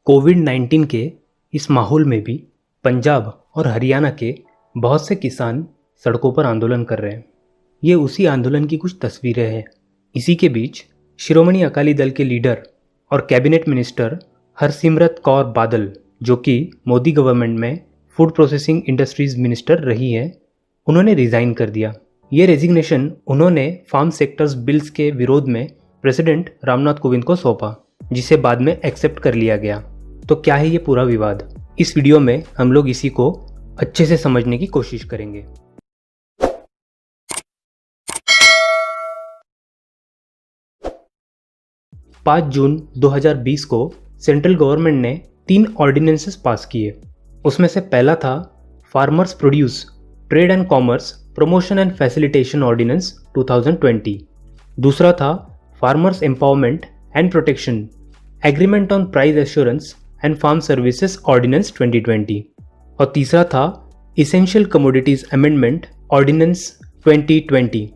कोविड-19 के इस माहौल में भी पंजाब और हरियाणा के बहुत से किसान सड़कों पर आंदोलन कर रहे हैं। ये उसी आंदोलन की कुछ तस्वीरें हैं। इसी के बीच शिरोमणि अकाली दल के लीडर और कैबिनेट मिनिस्टर हरसिमरत कौर बादल, जो कि मोदी गवर्नमेंट में फूड प्रोसेसिंग इंडस्ट्रीज मिनिस्टर रही हैं, उन्होंने रिज़ाइन कर दिया। ये रेजिग्नेशन उन्होंने फार्म सेक्टर्स बिल्स के विरोध में प्रेसिडेंट रामनाथ कोविंद को सौंपा, जिसे बाद में एक्सेप्ट कर लिया गया। तो क्या है ये पूरा विवाद? इस वीडियो में हम लोग इसी को अच्छे से समझने की कोशिश करेंगे। पाँच जून 2020 को सेंट्रल गवर्नमेंट ने 3 ऑर्डिनेंसेस पास किए। उसमें से पहला था farmers produce trade and commerce promotion and facilitation ordinance 2020। दूसरा था farmers empowerment and protection agreement on price assurance and farm services ordinance 2020। और तीसरा था इसेंशियल कमोडिटीज अमेंडमेंट ऑर्डिनेंस 2020।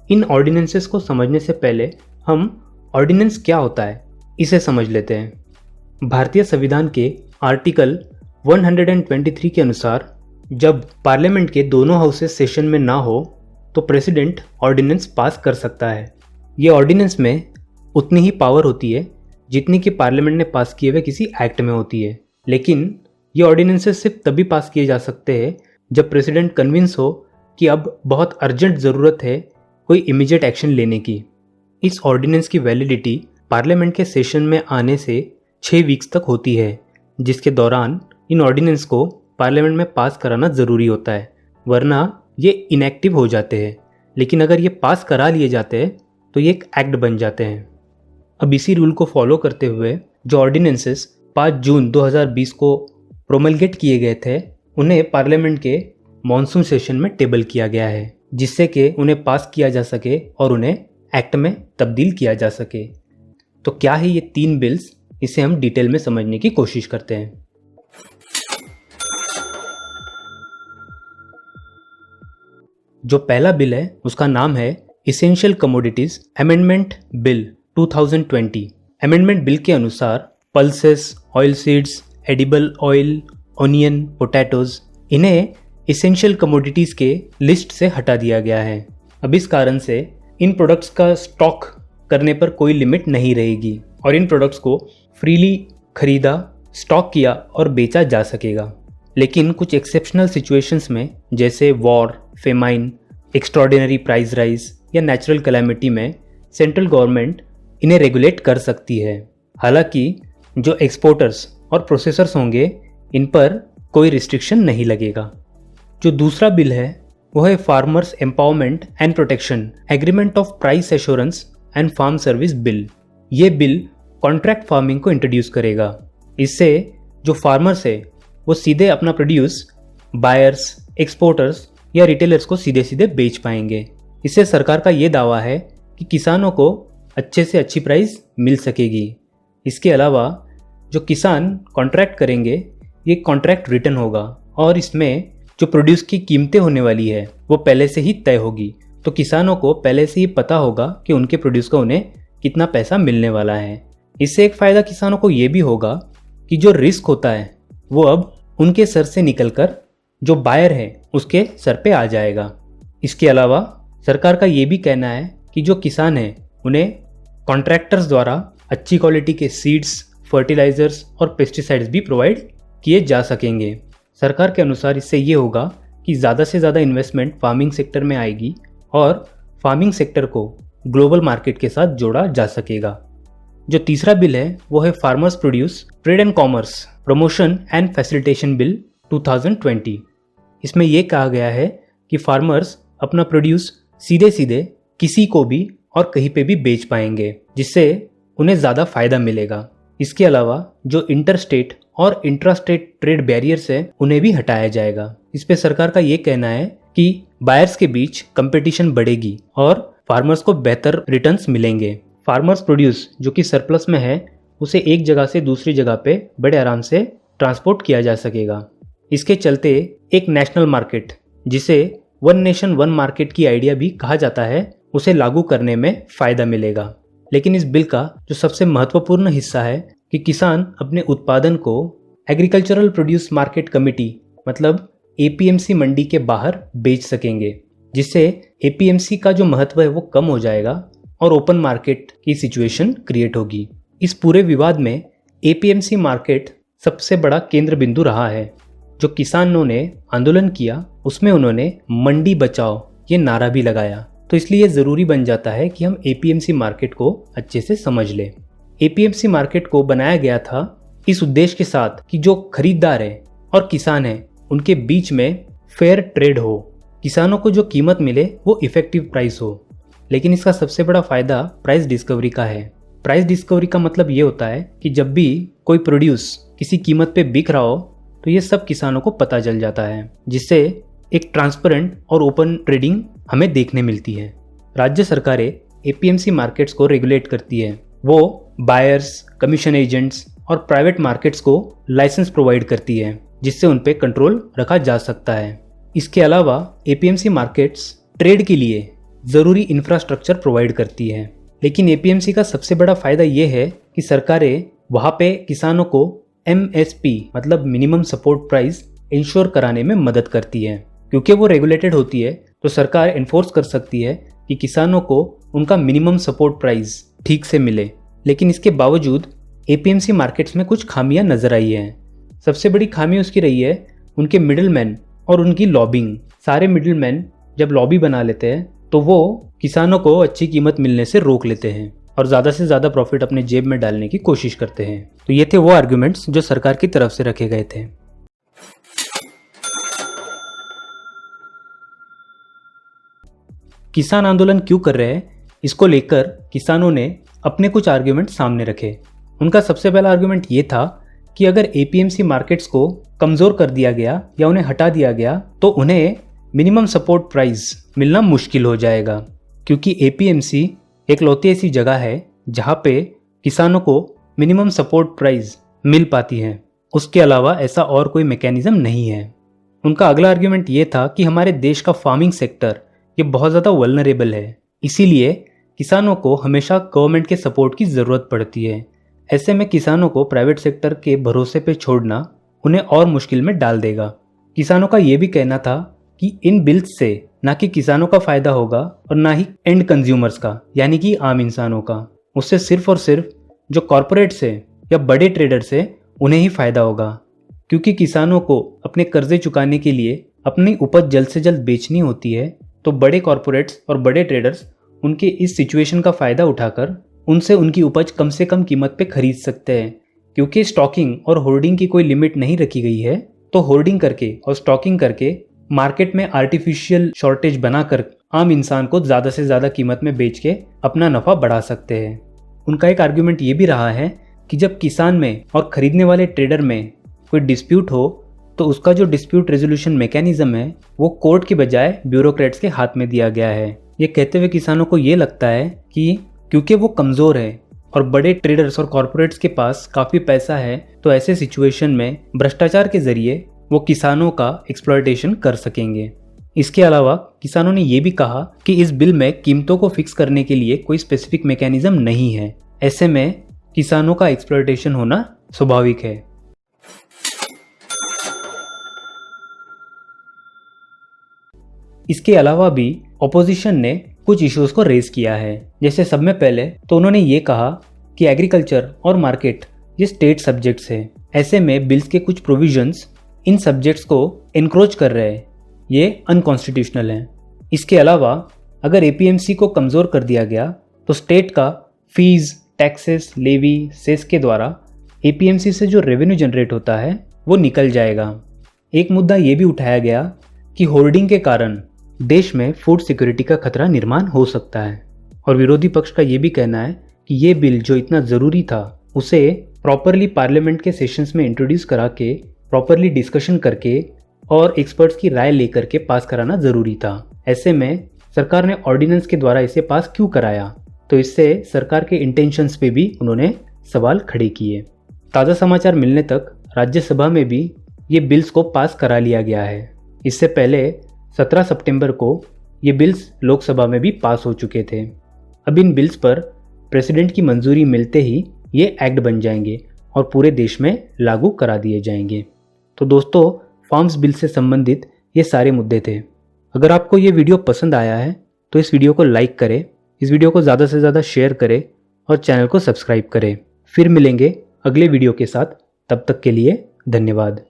इन ऑर्डिनेंसेस को समझने से पहले हम ऑर्डिनेंस क्या होता है इसे समझ लेते हैं। भारतीय संविधान के आर्टिकल 123 के अनुसार जब पार्लियामेंट के दोनों हाउसेस सेशन में ना हो तो प्रेसिडेंट ऑर्डिनेंस पास कर सकता है। ये ऑर्डिनेंस में उतनी ही पावर होती है जितनी कि पार्लियामेंट ने पास किए हुए किसी एक्ट में होती है, लेकिन ये ऑर्डिनेंसेस सिर्फ तभी पास किए जा सकते हैं जब प्रेसिडेंट कन्विंस हो कि अब बहुत अर्जेंट ज़रूरत है कोई इमीडिएट एक्शन लेने की। इस ऑर्डिनेंस की वैलिडिटी पार्लियामेंट के सेशन में आने से 6 वीक्स तक होती है, जिसके दौरान इन ऑर्डिनेंस को पार्लियामेंट में पास कराना ज़रूरी होता है, वरना ये इनएक्टिव हो जाते हैं। लेकिन अगर ये पास करा लिए जाते हैं तो ये एक एक्ट बन जाते हैं। अब इसी रूल को फॉलो करते हुए जो ऑर्डिनेंसेस 5 जून 2020 को प्रोमलगेट किए गए थे, उन्हें पार्लियामेंट के मॉनसून सेशन में टेबल किया गया है, जिससे कि उन्हें पास किया जा सके और उन्हें एक्ट में तब्दील किया जा सके। तो क्या है ये 3 बिल्स, इसे हम डिटेल में समझने की कोशिश करते हैं। जो पहला बिल है उसका नाम है essential commodities amendment bill 2020। Amendment bill के अनुसार pulses, oil seeds, edible oil, onion, potatoes, इन्हें इसेंशियल कमोडिटीज के लिस्ट से हटा दिया गया है। अब इस कारण से इन प्रोडक्ट्स का स्टॉक करने पर कोई लिमिट नहीं रहेगी और इन प्रोडक्ट्स को फ्रीली खरीदा, स्टॉक किया और बेचा जा सकेगा। लेकिन कुछ एक्सेप्शनल सिचुएशंस में, जैसे war, famine, extraordinary price rise या नेचुरल कैलामिटी में सेंट्रल गवर्नमेंट इन्हें रेगुलेट कर सकती है। हालांकि जो एक्सपोर्टर्स और प्रोसेसर्स होंगे इन पर कोई रिस्ट्रिक्शन नहीं लगेगा। जो दूसरा बिल है वो है farmers empowerment and protection agreement of price assurance and farm service bill. ये बिल कॉन्ट्रैक्ट फार्मिंग को इंट्रोड्यूस करेगा। इससे जो फार्मर्स है वो सीधे अपना प्रोड्यूस बायर्स, एक्सपोर्टर्स या रिटेलर्स को सीधे सीधे बेच पाएंगे। इससे सरकार का ये दावा है कि किसानों को अच्छे से अच्छी प्राइस मिल सकेगी। इसके अलावा जो किसान कॉन्ट्रैक्ट करेंगे ये कॉन्ट्रैक्ट रिटर्न होगा और इसमें जो प्रोड्यूस की कीमतें होने वाली है वो पहले से ही तय होगी, तो किसानों को पहले से ही पता होगा कि उनके प्रोड्यूस का उन्हें कितना पैसा मिलने वाला है। इससे एक फ़ायदा किसानों को ये भी होगा कि जो रिस्क होता है वो अब उनके सर से निकलकर जो बायर है उसके सर पे आ जाएगा। इसके अलावा सरकार का ये भी कहना है कि जो किसान हैं उन्हें कॉन्ट्रैक्टर्स द्वारा अच्छी क्वालिटी के सीड्स, फर्टिलाइजर्स और पेस्टिसाइड्स भी प्रोवाइड किए जा सकेंगे। सरकार के अनुसार इससे ये होगा कि ज़्यादा से ज़्यादा इन्वेस्टमेंट फार्मिंग सेक्टर में आएगी और फार्मिंग सेक्टर को ग्लोबल मार्केट के साथ जोड़ा जा सकेगा। जो तीसरा बिल है वो है farmers produce trade and commerce promotion and facilitation bill 2020। इसमें यह कहा गया है कि फार्मर्स अपना प्रोड्यूस सीधे सीधे किसी को भी और कहीं पे भी बेच पाएंगे, जिससे उन्हें ज़्यादा फायदा मिलेगा। इसके अलावा जो इंटर स्टेट और इंट्रा स्टेट ट्रेड बैरियर्स है उन्हें भी हटाया जाएगा। इस पे सरकार का ये कहना है कि बायर्स के बीच कंपटीशन बढ़ेगी और फार्मर्स को बेहतर रिटर्न्स मिलेंगे। फार्मर्स प्रोड्यूस जो कि सरप्लस में है उसे एक जगह से दूसरी जगह पे बड़े आराम से ट्रांसपोर्ट किया जा सकेगा। इसके चलते एक नेशनल मार्केट, जिसे वन नेशन वन मार्केट की आइडिया भी कहा जाता है, उसे लागू करने में फ़ायदा मिलेगा। लेकिन इस बिल का जो सबसे महत्वपूर्ण हिस्सा है कि किसान अपने उत्पादन को एग्रीकल्चरल प्रोड्यूस मार्केट कमेटी मतलब एपीएमसी मंडी के बाहर बेच सकेंगे, जिससे एपीएमसी का जो महत्व है वो कम हो जाएगा और ओपन मार्केट की सिचुएशन क्रिएट होगी। इस पूरे विवाद में एपीएमसी मार्केट सबसे बड़ा केंद्र बिंदु रहा है। जो किसानों ने आंदोलन किया उसमें उन्होंने मंडी बचाओ ये नारा भी लगाया। तो इसलिए ज़रूरी बन जाता है कि हम एपीएमसी मार्केट को अच्छे से समझ लें। एपीएमसी मार्केट को बनाया गया था इस उद्देश्य के साथ कि जो खरीदार है और किसान है उनके बीच में फेयर ट्रेड हो, किसानों को जो कीमत मिले वो इफेक्टिव प्राइस हो। लेकिन इसका सबसे बड़ा फायदा प्राइस डिस्कवरी का है। प्राइस डिस्कवरी का मतलब ये होता है कि जब भी कोई प्रोड्यूस किसी कीमत पे बिक रहा हो तो ये सब किसानों को पता चल जाता है, जिससे एक ट्रांसपेरेंट और ओपन ट्रेडिंग हमें देखने मिलती है। राज्य सरकारें एपीएमसी मार्केट्स को रेगुलेट करती है। वो बायर्स, कमीशन एजेंट्स और प्राइवेट मार्केट्स को लाइसेंस प्रोवाइड करती है, जिससे उन पे कंट्रोल रखा जा सकता है। इसके अलावा एपीएमसी मार्केट्स ट्रेड के लिए ज़रूरी इंफ्रास्ट्रक्चर प्रोवाइड करती है। लेकिन एपीएमसी का सबसे बड़ा फायदा ये है कि सरकारें वहाँ पे किसानों को एमएसपी मतलब मिनिमम सपोर्ट प्राइस इंश्योर कराने में मदद करती है। क्योंकि वो रेगुलेटेड होती है तो सरकार इन्फोर्स कर सकती है कि किसानों को उनका मिनिमम सपोर्ट प्राइस ठीक से मिले। लेकिन इसके बावजूद एपीएमसी मार्केट्स में कुछ खामियां नजर आई हैं। सबसे बड़ी खामी उसकी रही है उनके मिडिलमैन और उनकी लॉबिंग। सारे मिडिलमैन जब लॉबी बना लेते हैं तो वो किसानों को अच्छी कीमत मिलने से रोक लेते हैं और ज़्यादा से ज़्यादा प्रॉफिट अपने जेब में डालने की कोशिश करते हैं। तो ये थे वो आर्ग्यूमेंट्स जो सरकार की तरफ से रखे गए थे। किसान आंदोलन क्यों कर रहे हैं, इसको लेकर किसानों ने अपने कुछ आर्ग्यूमेंट सामने रखे। उनका सबसे पहला आर्ग्यूमेंट ये था कि अगर एपीएमसी मार्केट्स को कमज़ोर कर दिया गया या उन्हें हटा दिया गया तो उन्हें मिनिमम सपोर्ट प्राइस मिलना मुश्किल हो जाएगा, क्योंकि एपीएमसी एक लौती ऐसी जगह है जहाँ पे किसानों को मिनिमम सपोर्ट प्राइस मिल पाती है। उसके अलावा ऐसा और कोई मैकेनिज्म नहीं है। उनका अगला आर्ग्यूमेंट ये था कि हमारे देश का फार्मिंग सेक्टर ये बहुत ज़्यादा वल्नरेबल है, इसीलिए किसानों को हमेशा गवर्नमेंट के सपोर्ट की ज़रूरत पड़ती है। ऐसे में किसानों को प्राइवेट सेक्टर के भरोसे पे छोड़ना उन्हें और मुश्किल में डाल देगा। किसानों का ये भी कहना था कि इन बिल्स से ना कि किसानों का फायदा होगा और ना ही एंड कंज्यूमर्स का यानी कि आम इंसानों का। उससे सिर्फ और सिर्फ जो कॉरपोरेट्स है या बड़े ट्रेडर्स है उन्हें ही फायदा होगा, क्योंकि किसानों को अपने कर्जे चुकाने के लिए अपनी उपज जल्द से जल्द बेचनी होती है। तो बड़े कॉरपोरेट्स और बड़े ट्रेडर्स उनके इस सिचुएशन का फ़ायदा उठाकर उनसे उनकी उपज कम से कम कीमत पे खरीद सकते हैं। क्योंकि स्टॉकिंग और होर्डिंग की कोई लिमिट नहीं रखी गई है, तो होर्डिंग करके और स्टॉकिंग करके मार्केट में आर्टिफिशियल शॉर्टेज बनाकर आम इंसान को ज़्यादा से ज़्यादा कीमत में बेच के अपना नफ़ा बढ़ा सकते हैं। उनका एक आर्ग्यूमेंट ये भी रहा है कि जब किसान में और ख़रीदने वाले ट्रेडर में कोई डिस्प्यूट हो तो उसका जो डिस्प्यूट रेजोल्यूशन मैकेनिज्म है वो कोर्ट के बजाय ब्यूरोक्रेट्स के हाथ में दिया गया है। ये कहते हुए किसानों को ये लगता है कि क्योंकि वो कमज़ोर है और बड़े ट्रेडर्स और कॉरपोरेट्स के पास काफ़ी पैसा है, तो ऐसे सिचुएशन में भ्रष्टाचार के ज़रिए वो किसानों का एक्सप्लॉयटेशन कर सकेंगे। इसके अलावा किसानों ने ये भी कहा कि इस बिल में कीमतों को फिक्स करने के लिए कोई स्पेसिफिक मैकेनिज्म नहीं है। ऐसे में किसानों का एक्सप्लॉयटेशन होना स्वाभाविक है। इसके अलावा भी ऑपोजिशन ने कुछ इश्यूज को रेज किया है। जैसे सब में पहले तो उन्होंने ये कहा कि एग्रीकल्चर और मार्केट ये स्टेट सब्जेक्ट्स है। ऐसे में बिल्स के कुछ प्रोविजंस इन सब्जेक्ट्स को एनक्रोच कर रहे हैं, ये अनकॉन्स्टिट्यूशनल हैं। इसके अलावा अगर एपीएमसी को कमज़ोर कर दिया गया तो स्टेट का फीस, टैक्सेस, लेवी, सेस के द्वारा एपीएमसी से जो रेवेन्यू जनरेट होता है वो निकल जाएगा। एक मुद्दा ये भी उठाया गया कि होर्डिंग के कारण देश में फूड सिक्योरिटी का खतरा निर्माण हो सकता है। और विरोधी पक्ष का ये भी कहना है कि ये बिल जो इतना ज़रूरी था उसे प्रॉपरली पार्लियामेंट के सेशंस में इंट्रोड्यूस करा के प्रॉपरली डिस्कशन करके और एक्सपर्ट्स की राय लेकर के पास कराना ज़रूरी था। ऐसे में सरकार ने ऑर्डिनेंस के द्वारा इसे पास क्यों कराया, तो इससे सरकार के इंटेंशंस पे भी उन्होंने सवाल खड़े किए। ताज़ा समाचार मिलने तक राज्यसभा में भी ये बिल्स को पास करा लिया गया है। इससे पहले 17 सितंबर को ये बिल्स लोकसभा में भी पास हो चुके थे। अब इन बिल्स पर प्रेसिडेंट की मंजूरी मिलते ही ये एक्ट बन जाएंगे और पूरे देश में लागू करा दिए जाएंगे। तो दोस्तों, फार्म्स बिल से संबंधित ये सारे मुद्दे थे। अगर आपको ये वीडियो पसंद आया है तो इस वीडियो को लाइक करें, इस वीडियो को ज़्यादा से ज़्यादा शेयर करें और चैनल को सब्सक्राइब करें। फिर मिलेंगे अगले वीडियो के साथ, तब तक के लिए धन्यवाद।